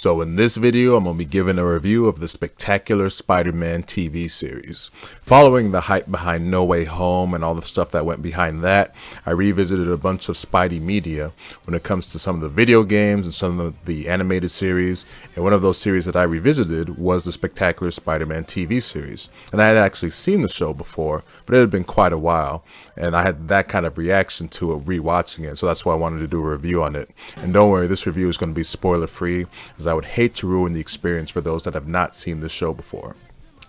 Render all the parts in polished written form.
So in this video, I'm going to be giving a review of the Spectacular Spider-Man TV series. Following the hype behind No Way Home and all the stuff that went behind that, I revisited a bunch of Spidey media when it comes to some of the video games and some of the animated series. And one of those series that I revisited was the Spectacular Spider-Man TV series. And I had actually seen the show before, but it had been quite a while. And I had that kind of reaction to it rewatching it. So that's why I wanted to do a review on it. And don't worry, this review is going to be spoiler free, as I would hate to ruin the experience for those that have not seen this show before.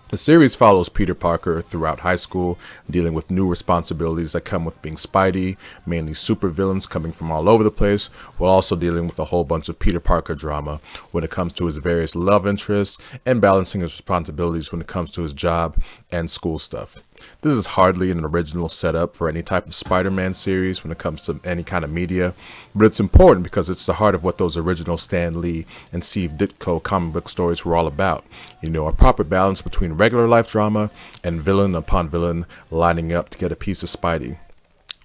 The series follows Peter Parker throughout high school, dealing with new responsibilities that come with being Spidey, mainly supervillains coming from all over the place, while also dealing with a whole bunch of Peter Parker drama when it comes to his various love interests and balancing his responsibilities when it comes to his job and school stuff. This is hardly an original setup for any type of Spider-Man series when it comes to any kind of media, but it's important because it's the heart of what those original Stan Lee and Steve Ditko comic book stories were all about. You know, a proper balance between regular life drama and villain upon villain lining up to get a piece of Spidey.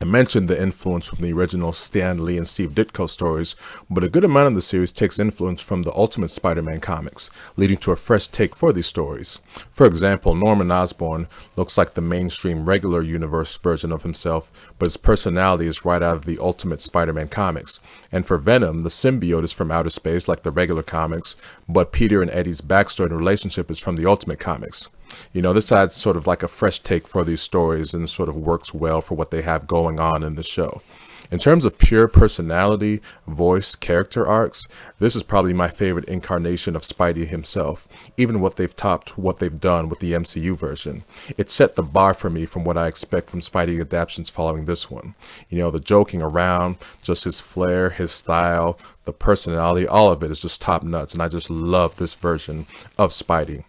I mentioned the influence from the original Stan Lee and Steve Ditko stories, but a good amount of the series takes influence from the Ultimate Spider-Man comics, leading to a fresh take for these stories. For example, Norman Osborn looks like the mainstream regular universe version of himself, but his personality is right out of the Ultimate Spider-Man comics. And for Venom, the symbiote is from outer space like the regular comics, but Peter and Eddie's backstory and relationship is from the Ultimate comics. You know, this adds sort of like a fresh take for these stories and sort of works well for what they have going on in the show. In terms of pure personality, voice, character arcs, this is probably my favorite incarnation of Spidey himself, even what they've topped what they've done with the MCU version. It set the bar for me from what I expect from Spidey adaptations following this one. You know, the joking around, just his flair, his style, the personality, all of it is just top nuts, and I just love this version of Spidey.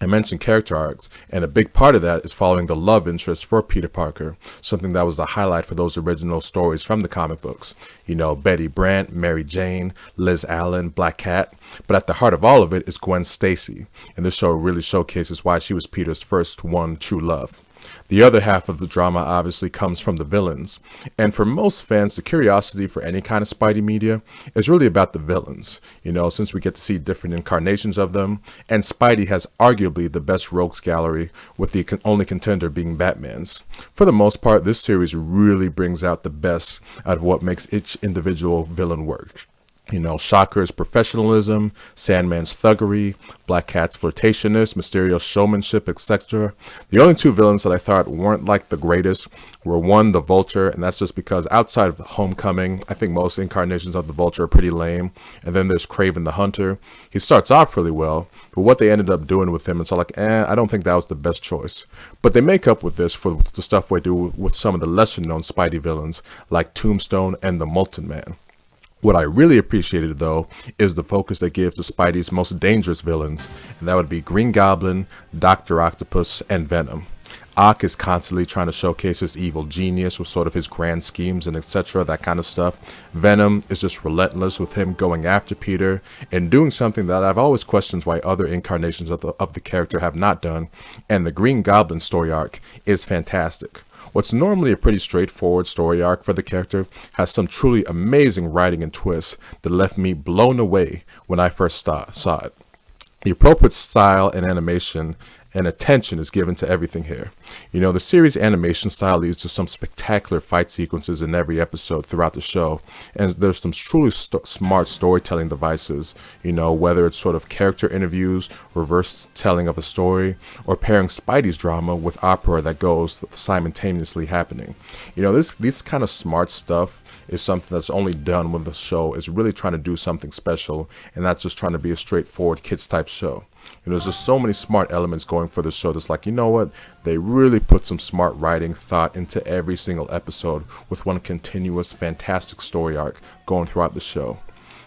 I mentioned character arcs, and a big part of that is following the love interest for Peter Parker, something that was the highlight for those original stories from the comic books. You know, Betty Brant, Mary Jane, Liz Allen, Black Cat, but at the heart of all of it is Gwen Stacy, and this show really showcases why she was Peter's first one true love. The other half of the drama obviously comes from the villains, and for most fans, the curiosity for any kind of Spidey media is really about the villains, you know, since we get to see different incarnations of them, and Spidey has arguably the best rogues gallery, with the only contender being Batman's. For the most part, this series really brings out the best out of what makes each individual villain work. You know, Shocker's professionalism, Sandman's thuggery, Black Cat's flirtatiousness, Mysterio's showmanship, etc. The only two villains that I thought weren't like the greatest were one, the Vulture, and that's just because outside of Homecoming, I think most incarnations of the Vulture are pretty lame. And then there's Kraven the Hunter. He starts off really well, but what they ended up doing with him, it's all like, I don't think that was the best choice. But they make up with this for the stuff we do with some of the lesser known Spidey villains, like Tombstone and the Molten Man. What I really appreciated, though, is the focus they give to Spidey's most dangerous villains, and that would be Green Goblin, Dr. Octopus, and Venom. Ock is constantly trying to showcase his evil genius with sort of his grand schemes and etc., that kind of stuff. Venom is just relentless with him going after Peter and doing something that I've always questioned why other incarnations of the character have not done, and the Green Goblin story arc is fantastic. What's normally a pretty straightforward story arc for the character has some truly amazing writing and twists that left me blown away when I first saw it. The appropriate style and animation and attention is given to everything here. You know, the series animation style leads to some spectacular fight sequences in every episode throughout the show, and there's some truly smart storytelling devices, you know, whether it's sort of character interviews, reverse telling of a story, or pairing Spidey's drama with opera that goes simultaneously happening. You know, this kind of smart stuff is something that's only done when the show is really trying to do something special and not just trying to be a straightforward kids type show. You know, there's just so many smart elements going for the show that's like, you know what, they really put some smart writing thought into every single episode with one continuous fantastic story arc going throughout the show.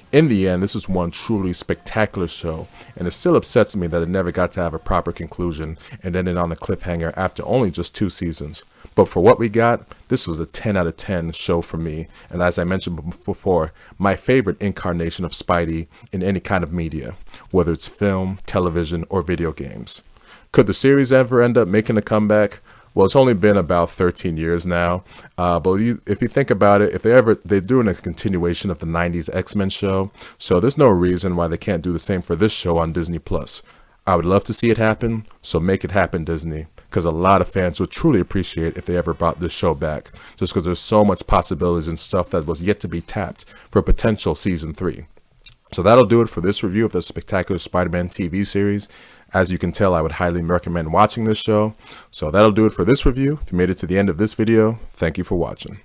In the end, this is one truly spectacular show, and it still upsets me that it never got to have a proper conclusion and ended on a cliffhanger after only just 2 seasons. But for what we got, this was a 10 out of 10 show for me, and as I mentioned before, my favorite incarnation of Spidey in any kind of media, whether it's film, television, or video games. Could the series ever end up making a comeback? Well, it's only been about 13 years now, but if you think about it, if they're doing a continuation of the 90s X-Men show, so there's no reason why they can't do the same for this show on Disney Plus. I would love to see it happen, so make it happen, Disney, because a lot of fans would truly appreciate if they ever brought this show back, just because there's so much possibilities and stuff that was yet to be tapped for potential season 3. So that'll do it for this review of the Spectacular Spider-Man TV series. As you can tell, I would highly recommend watching this show. So that'll do it for this review. If you made it to the end of this video, thank you for watching.